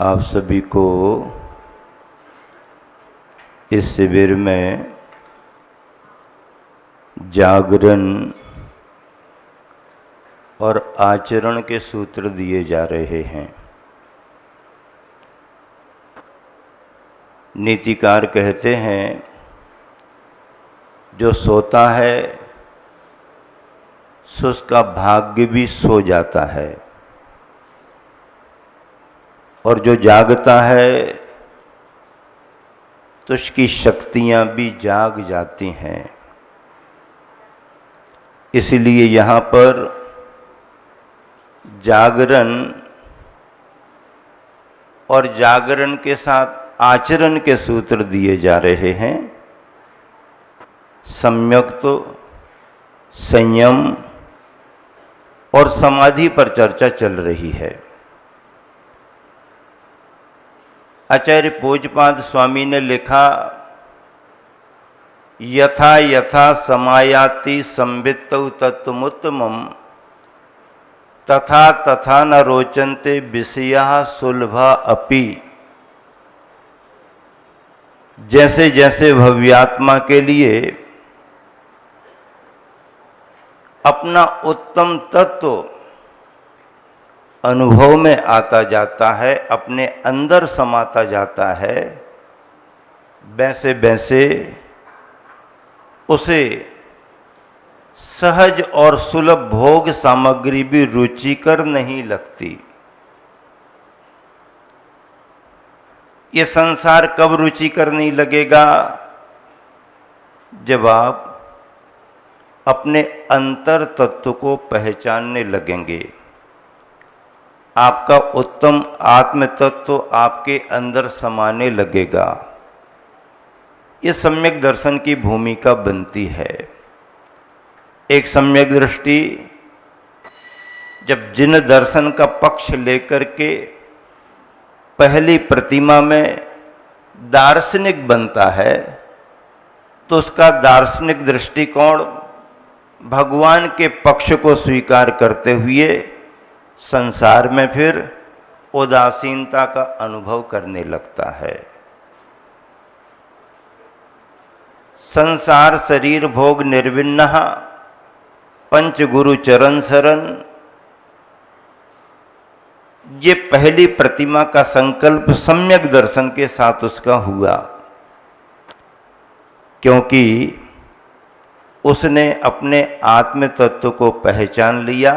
आप सभी को इस शिविर में जागरण और आचरण के सूत्र दिए जा रहे हैं। नीतिकार कहते हैं, जो सोता है सो उसका भाग्य भी सो जाता है, और जो जागता है तो उसकी शक्तियां भी जाग जाती हैं। इसलिए यहाँ पर जागरण और जागरण के साथ आचरण के सूत्र दिए जा रहे हैं। सम्यक तो संयम और समाधि पर चर्चा चल रही है। आचार्य पूज्यपाद स्वामी ने लिखा, यथा यथा समायाति संवित्तौ तत्त्वमुत्तमम् तथा तथा न रोचन्ते विषयाः सुलभा अपि। जैसे जैसे भव्यात्मा के लिए अपना उत्तम तत्व अनुभव में आता जाता है, अपने अंदर समाता जाता है, वैसे वैसे उसे सहज और सुलभ भोग सामग्री भी रुचिकर नहीं लगती। ये संसार कब रुचिकर नहीं लगेगा? जब आप अपने अंतर तत्व को पहचानने लगेंगे। आपका उत्तम आत्म तत्व आपके अंदर समाने लगेगा। ये सम्यक दर्शन की भूमिका बनती है। एक सम्यक दृष्टि जब जिन दर्शन का पक्ष लेकर के पहली प्रतिमा में दार्शनिक बनता है, तो उसका दार्शनिक दृष्टिकोण भगवान के पक्ष को स्वीकार करते हुए संसार में फिर उदासीनता का अनुभव करने लगता है। संसार शरीर भोग निर्विन्नः पंच गुरु चरण शरण, ये पहली प्रतिमा का संकल्प सम्यक दर्शन के साथ उसका हुआ, क्योंकि उसने अपने आत्म तत्व को पहचान लिया।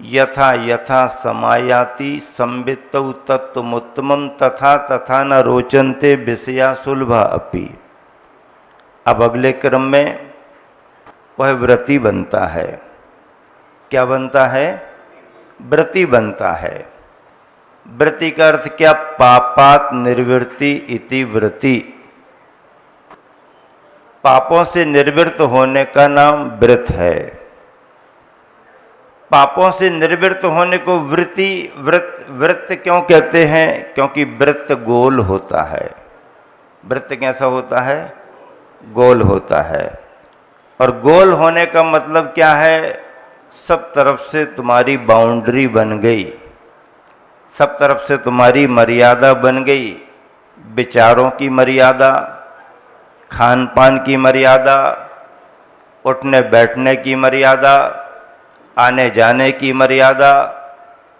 यथा यथा समायाति संवित्तौ तत्त्वमुत्तमम् तथा तथा न रोचन्ते विषया सुलभा अपि। अब अगले क्रम में वह व्रती बनता है। क्या बनता है? व्रती बनता है। व्रती का अर्थ क्या? पापात् निर्वृत्ति इति व्रति। पापों से निर्वृत्त होने का नाम व्रत है। पापों से निर्वृत्त होने को व्रत क्यों कहते हैं? क्योंकि व्रत गोल होता है। व्रत कैसा होता है? गोल होता है। और गोल होने का मतलब क्या है? सब तरफ से तुम्हारी बाउंड्री बन गई, सब तरफ से तुम्हारी मर्यादा बन गई। विचारों की मर्यादा, खान पान की मर्यादा, उठने बैठने की मर्यादा, आने जाने की मर्यादा,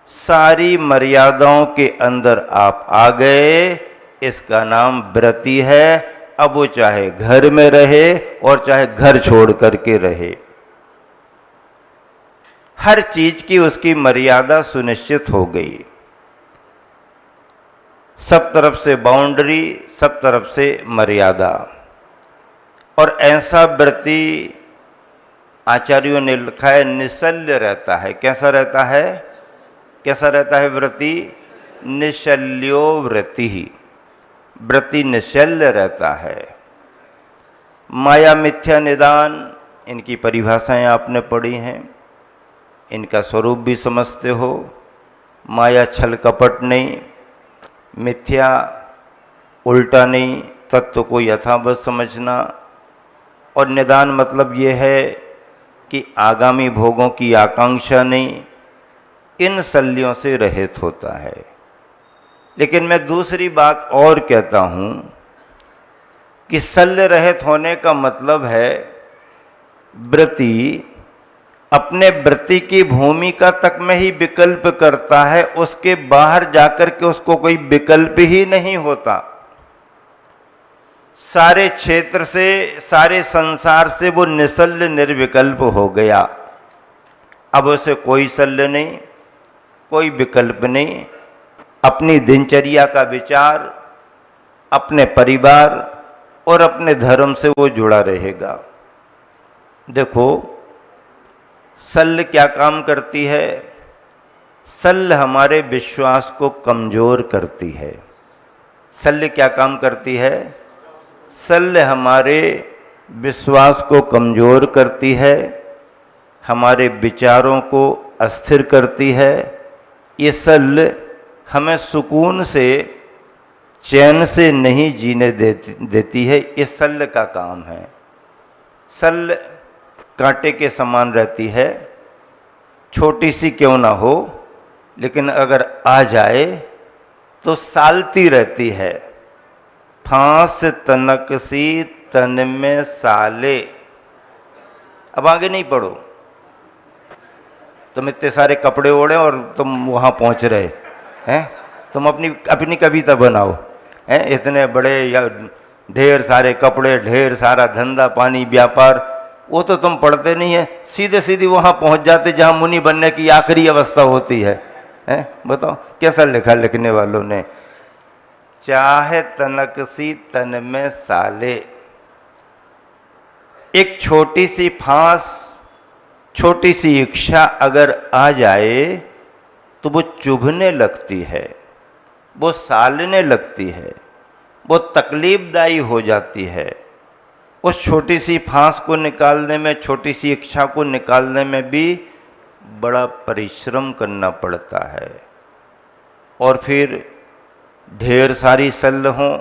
सारी मर्यादाओं के अंदर आप आ गए। इसका नाम व्रती है। अब वो चाहे घर में रहे और चाहे घर छोड़ करके रहे, हर चीज की उसकी मर्यादा सुनिश्चित हो गई। सब तरफ से बाउंड्री, सब तरफ से मर्यादा। और ऐसा व्रती आचार्यों ने लिखा है निशल्य रहता है। कैसा रहता है? कैसा रहता है व्रती? निशल्यो व्रति ही। व्रति निशल्य रहता है। माया मिथ्या निदान, इनकी परिभाषाएं आपने पढ़ी हैं, इनका स्वरूप भी समझते हो। माया छल कपट नहीं, मिथ्या उल्टा नहीं, तत्व को यथावत समझना। और निदान मतलब ये है कि आगामी भोगों की आकांक्षा नहीं, इन शल्यों से रहित होता है। लेकिन मैं दूसरी बात और कहता हूं कि शल्य रहित होने का मतलब है व्रती अपने व्रती की भूमिका तक में ही विकल्प करता है, उसके बाहर जाकर के उसको कोई विकल्प ही नहीं होता। सारे क्षेत्र से, सारे संसार से वो निशल्य निर्विकल्प हो गया। अब उसे कोई शल्य नहीं, कोई विकल्प नहीं। अपनी दिनचर्या का विचार, अपने परिवार और अपने धर्म से वो जुड़ा रहेगा। देखो, शल्य क्या काम करती है? शल्य हमारे विश्वास को कमजोर करती है। शल्य क्या काम करती है? शल्य हमारे विश्वास को कमजोर करती है, हमारे विचारों को अस्थिर करती है। ये शल्य हमें सुकून से, चैन से नहीं जीने देती है। ये शल्य का काम है। शल्य कांटे के समान रहती है, छोटी सी क्यों ना हो, लेकिन अगर आ जाए तो सालती रहती है। फांस तनक सी तन में साले। अब आगे नहीं पढ़ो। तुम इतने सारे कपड़े ओढ़े और तुम वहां पहुंच रहे हैं। तुम अपनी अपनी कविता बनाओ। हैं इतने बड़े या ढेर सारे कपड़े, ढेर सारा धंधा पानी व्यापार, वो तो तुम पढ़ते नहीं है। सीधे सीधे वहां पहुंच जाते जहां मुनि बनने की आखिरी अवस्था होती है। हैं बताओ कैसा लिखा लिखने वालों ने? चाहे तनक सी तन में साले। एक छोटी सी फांस, छोटी सी इच्छा अगर आ जाए तो वो चुभने लगती है, वो सालने लगती है, वो तकलीफदायी हो जाती है। उस छोटी सी फांस को निकालने में, छोटी सी इच्छा को निकालने में भी बड़ा परिश्रम करना पड़ता है। और फिर ढेर सारी शल्य हों,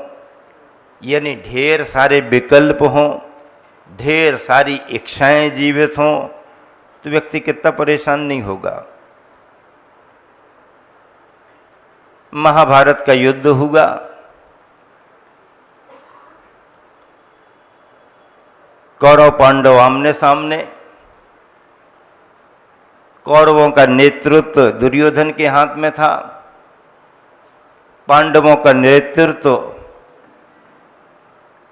यानी ढेर सारे विकल्प हों, ढेर सारी इच्छाएं जीवित हों, तो व्यक्ति कितना परेशान नहीं होगा। महाभारत का युद्ध हुआ। कौरव पांडव आमने सामने। कौरवों का नेतृत्व दुर्योधन के हाथ में था, पांडवों का नेतृत्व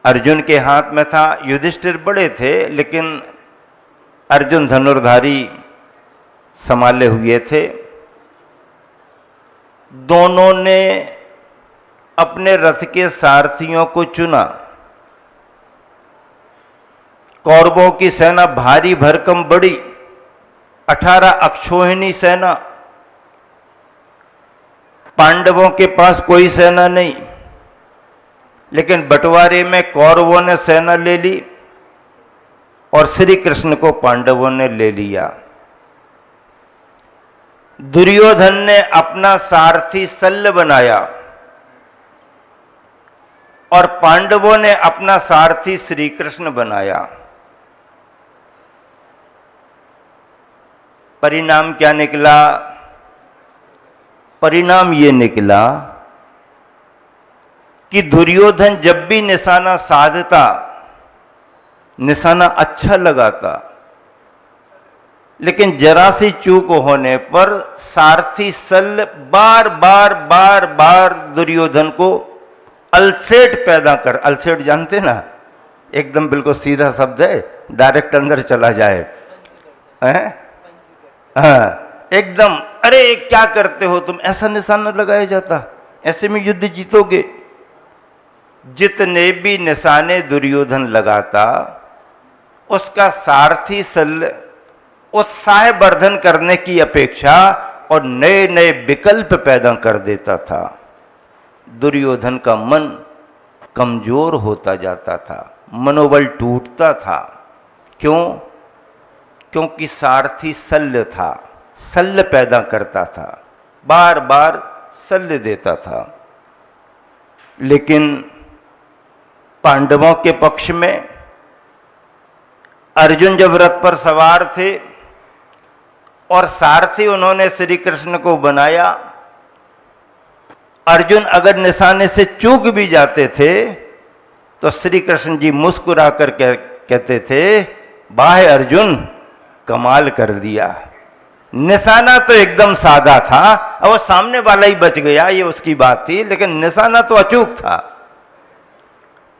अर्जुन के हाथ में था। युधिष्ठिर बड़े थे, लेकिन अर्जुन धनुर्धारी संभाले हुए थे। दोनों ने अपने रथ के सारथियों को चुना। कौरवों की सेना भारी भरकम बड़ी, 18 अक्षोहिणी सेना। पांडवों के पास कोई सेना नहीं, लेकिन बंटवारे में कौरवों ने सेना ले ली और श्री कृष्ण को पांडवों ने ले लिया। दुर्योधन ने अपना सारथी शल्य बनाया और पांडवों ने अपना सारथी श्री कृष्ण बनाया। परिणाम क्या निकला? परिणाम ये निकला कि दुर्योधन जब भी निशाना साधता, निशाना अच्छा लगाता, लेकिन जरा सी चूक होने पर सारथी शल्य बार बार बार बार दुर्योधन को अलसेट पैदा कर। अलसेट जानते ना? एकदम बिल्कुल सीधा शब्द है, डायरेक्ट अंदर चला जाए। हैं? हाँ, एकदम। अरे क्या करते हो तुम, ऐसा निशाना लगाया जाता, ऐसे में युद्ध जीतोगे। जितने भी निशाने दुर्योधन लगाता, उसका सारथी शल्य उत्साहवर्धन करने की अपेक्षा और नए नए विकल्प पैदा कर देता था। दुर्योधन का मन कमजोर होता जाता था, मनोबल टूटता था। क्यों? क्योंकि सारथी शल्य था, शल्य पैदा करता था, बार बार शल्य देता था। लेकिन पांडवों के पक्ष में अर्जुन जब रथ पर सवार थे और सारथी उन्होंने श्री कृष्ण को बनाया, अर्जुन अगर निशाने से चूक भी जाते थे तो श्री कृष्ण जी मुस्कुरा कर कहते थे, वाह अर्जुन, कमाल कर दिया। निशाना तो एकदम सादा था, और वो सामने वाला ही बच गया, ये उसकी बात थी, लेकिन निशाना तो अचूक था।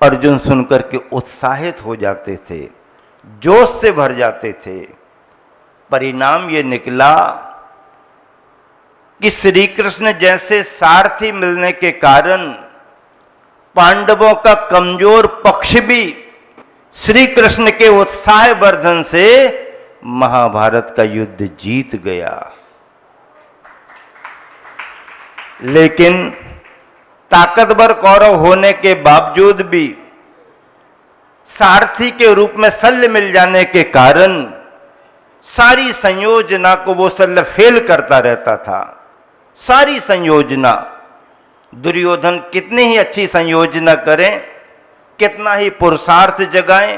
अर्जुन सुनकर के उत्साहित हो जाते थे, जोश से भर जाते थे। परिणाम ये निकला कि श्री कृष्ण जैसे सारथी मिलने के कारण पांडवों का कमजोर पक्ष भी श्री कृष्ण के उत्साह वर्धन से महाभारत का युद्ध जीत गया। लेकिन ताकतवर कौरव होने के बावजूद भी सारथी के रूप में शल्य मिल जाने के कारण सारी संयोजना को वो शल्य फेल करता रहता था। सारी संयोजना, दुर्योधन कितनी ही अच्छी संयोजना करें, कितना ही पुरुषार्थ जगाएं,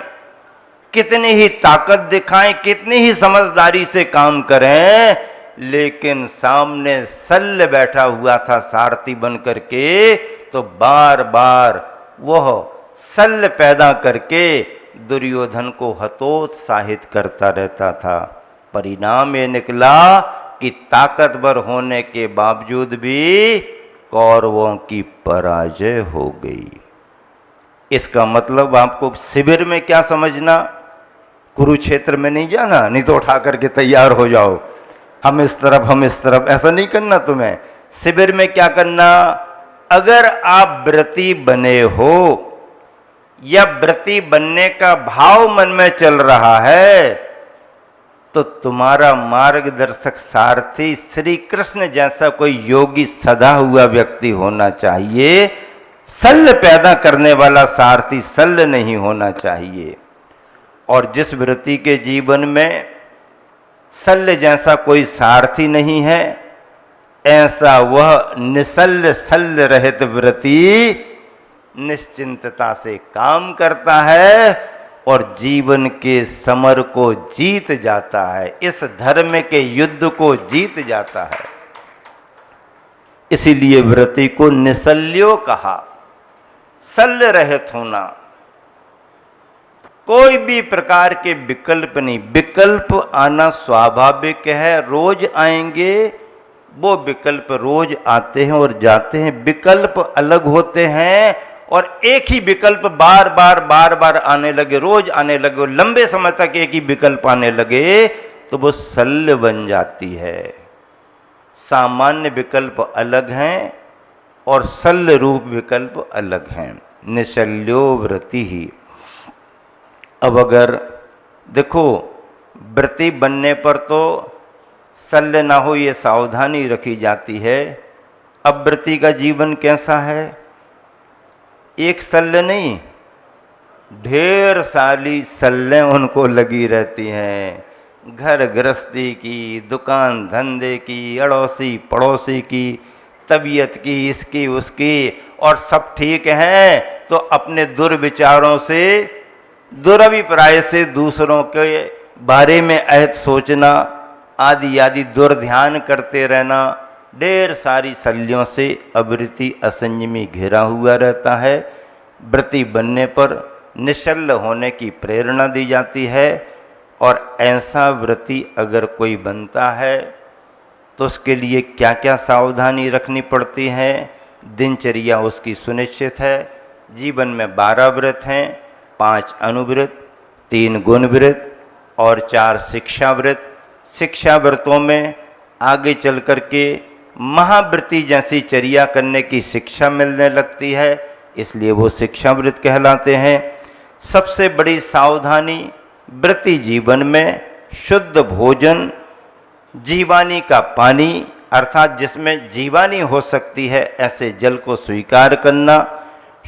कितनी ही ताकत दिखाएं, कितनी ही समझदारी से काम करें, लेकिन सामने शल्य बैठा हुआ था सारथी बन करके, तो बार बार वह शल्य पैदा करके दुर्योधन को हतोत्साहित करता रहता था। परिणाम ये निकला कि ताकतवर होने के बावजूद भी कौरवों की पराजय हो गई। इसका मतलब आपको शिविर में क्या समझना, कुरुक्षेत्र में नहीं जाना, नहीं तो उठा करके तैयार हो जाओ, हम इस तरफ हम इस तरफ, ऐसा नहीं करना तुम्हें। शिविर में क्या करना, अगर आप व्रती बने हो या व्रती बनने का भाव मन में चल रहा है, तो तुम्हारा मार्गदर्शक सारथी श्री कृष्ण जैसा कोई योगी सदा हुआ व्यक्ति होना चाहिए। शल्य पैदा करने वाला सारथी शल्य नहीं होना चाहिए। और जिस व्रती के जीवन में शल्य जैसा कोई सारथी नहीं है, ऐसा वह निशल्य शल्य रहित व्रती निश्चिंतता से काम करता है और जीवन के समर को जीत जाता है, इस धर्म के युद्ध को जीत जाता है। इसीलिए व्रती को निशल्यो कहा, शल्य रहित होना, कोई भी प्रकार के विकल्प नहीं। विकल्प आना स्वाभाविक है, रोज आएंगे, वो विकल्प रोज आते हैं और जाते हैं। विकल्प अलग होते हैं और एक ही विकल्प बार बार आने लगे, रोज आने लगे, लंबे समय तक एक ही विकल्प आने लगे, तो वो शल्य बन जाती है। सामान्य विकल्प अलग हैं और शल्य रूप विकल्प अलग हैं। निशल्यो व्रति ही। अब अगर देखो, व्रती बनने पर तो शल्य ना हो ये सावधानी रखी जाती है। अब व्रती का जीवन कैसा है, एक शल्य नहीं, ढेर सारी शल्य उनको लगी रहती हैं। घर गृहस्थी की, दुकान धंधे की, अड़ोसी पड़ोसी की, तबीयत की, इसकी उसकी, और सब ठीक हैं तो अपने दुर्विचारों से, दुरभिप्राय से दूसरों के बारे में अहित सोचना आदि आदि दुर्ध्यान करते रहना, ढेर सारी शल्यों से अवृत्ति असंयमी घिरा हुआ रहता है। व्रती बनने पर निशल्य होने की प्रेरणा दी जाती है। और ऐसा व्रती अगर कोई बनता है तो उसके लिए क्या क्या सावधानी रखनी पड़ती है। दिनचर्या उसकी सुनिश्चित है। जीवन में 12 व्रत हैं, 5 अनुव्रत, 3 गुण व्रत और 4 शिक्षा व्रत। शिक्षा व्रतों में आगे चल कर के महाव्रती जैसी चर्या करने की शिक्षा मिलने लगती है, इसलिए वो शिक्षा व्रत कहलाते हैं। सबसे बड़ी सावधानी व्रती जीवन में शुद्ध भोजन, जीवानी का पानी अर्थात जिसमें जीवानी हो सकती है ऐसे जल को स्वीकार करना,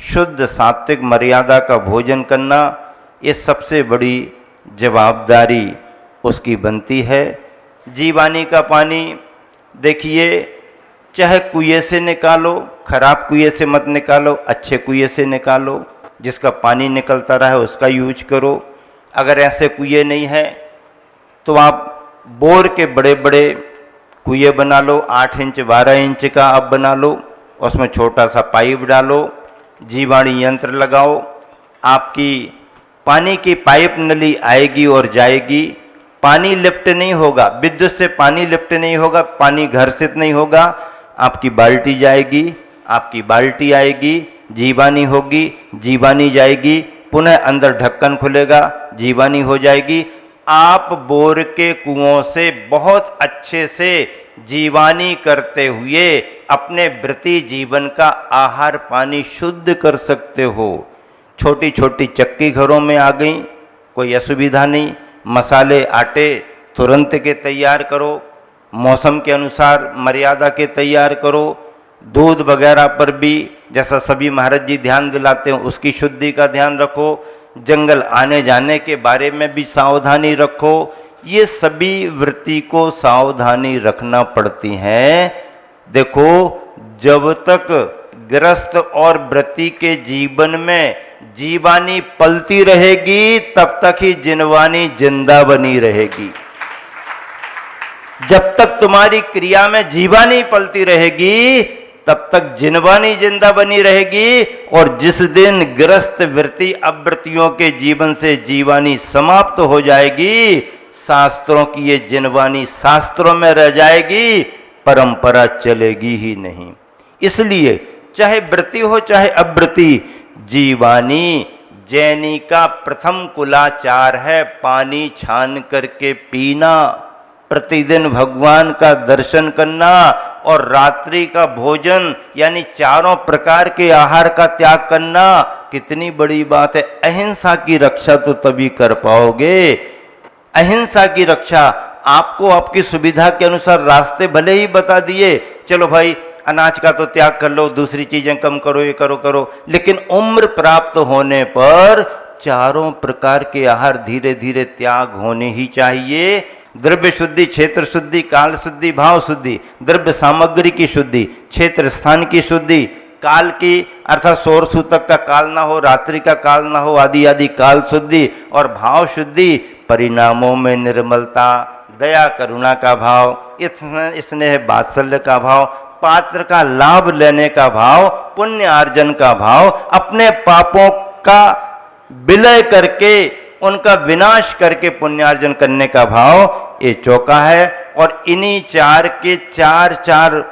शुद्ध सात्विक मर्यादा का भोजन करना, ये सबसे बड़ी जवाबदारी उसकी बनती है। जीवानी का पानी देखिए, चाहे कुएं से निकालो, खराब कुएं से मत निकालो, अच्छे कुएं से निकालो, जिसका पानी निकलता रहा है उसका यूज करो। अगर ऐसे कुएं नहीं है तो आप बोर के बड़े बड़े कुएं बना लो, 8 इंच 12 इंच का आप बना लो, उसमें छोटा सा पाइप डालो, जीवाणी यंत्र लगाओ, आपकी पानी की पाइप नली आएगी और जाएगी। पानी लिफ्ट नहीं होगा, विद्युत से पानी लिफ्ट नहीं होगा, पानी घर्षित नहीं होगा। आपकी बाल्टी जाएगी, आपकी बाल्टी आएगी, जीवानी होगी, जीवानी जाएगी, पुनः अंदर ढक्कन खुलेगा, जीवानी हो जाएगी। आप बोर के कुओं से बहुत अच्छे से जीवानी करते हुए अपने वृत्ति जीवन का आहार पानी शुद्ध कर सकते हो। छोटी छोटी चक्की घरों में आ गई, कोई असुविधा नहीं। मसाले आटे तुरंत के तैयार करो, मौसम के अनुसार मर्यादा के तैयार करो। दूध वगैरह पर भी जैसा सभी महाराज जी ध्यान दिलाते हैं उसकी शुद्धि का ध्यान रखो। जंगल आने जाने के बारे में भी सावधानी रखो। ये सभी वृत्ति को सावधानी रखना पड़ती है। देखो, जब तक गृहस्थ और व्रती के जीवन में जीवानी पलती रहेगी तब तक ही जिनवानी जिंदा बनी रहेगी। जब तक तुम्हारी क्रिया में जीवानी पलती रहेगी तब तक जिनवानी जिंदा बनी रहेगी। और जिस दिन गृहस्थ वृत्ति अवृत्तियों के जीवन से जीवानी समाप्त हो जाएगी, शास्त्रों की ये जिनवानी शास्त्रों में रह जाएगी, परंपरा चलेगी ही नहीं। इसलिए चाहे वृत्ति हो चाहे अवृत्ति, जीवानी जैनी का प्रथम कुलाचार है पानी छान करके पीना, प्रतिदिन भगवान का दर्शन करना और रात्रि का भोजन यानी चारों प्रकार के आहार का त्याग करना। कितनी बड़ी बात है। अहिंसा की रक्षा तो तभी कर पाओगे। अहिंसा की रक्षा आपको आपकी सुविधा के अनुसार रास्ते भले ही बता दिए, चलो भाई अनाज का तो त्याग कर लो, दूसरी चीजें कम करो, ये करो करो, लेकिन उम्र प्राप्त होने पर चारों प्रकार के आहार धीरे धीरे त्याग होने ही चाहिए। द्रव्य शुद्धि, क्षेत्र शुद्धि, काल शुद्धि, भाव शुद्धि, द्रव्य सामग्री की शुद्धि, क्षेत्र स्थान की शुद्धि, काल की अर्थात सौर सूतक का काल ना हो, रात्रि का काल ना हो, आदि आदि काल शुद्धि, और भाव शुद्धि परिणामों में निर्मलता, दया करुणा का भाव, स्नेह वात्सल्य का भाव, पात्र का लाभ लेने का भाव, पुण्य अर्जन का भाव, अपने पापों का विलय करके उनका विनाश करके पुण्यार्जन करने का भाव, ये चौका है। और इन्हीं चार के चार चार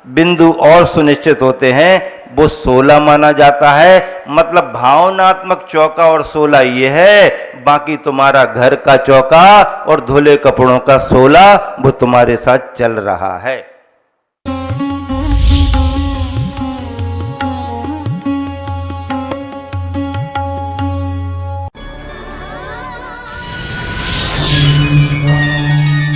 बिंदु और सुनिश्चित होते हैं, वो 16 माना जाता है। मतलब भावनात्मक चौका और 16 ये है, बाकी तुम्हारा घर का चौका और धुले कपड़ों का 16 वो तुम्हारे साथ चल रहा है।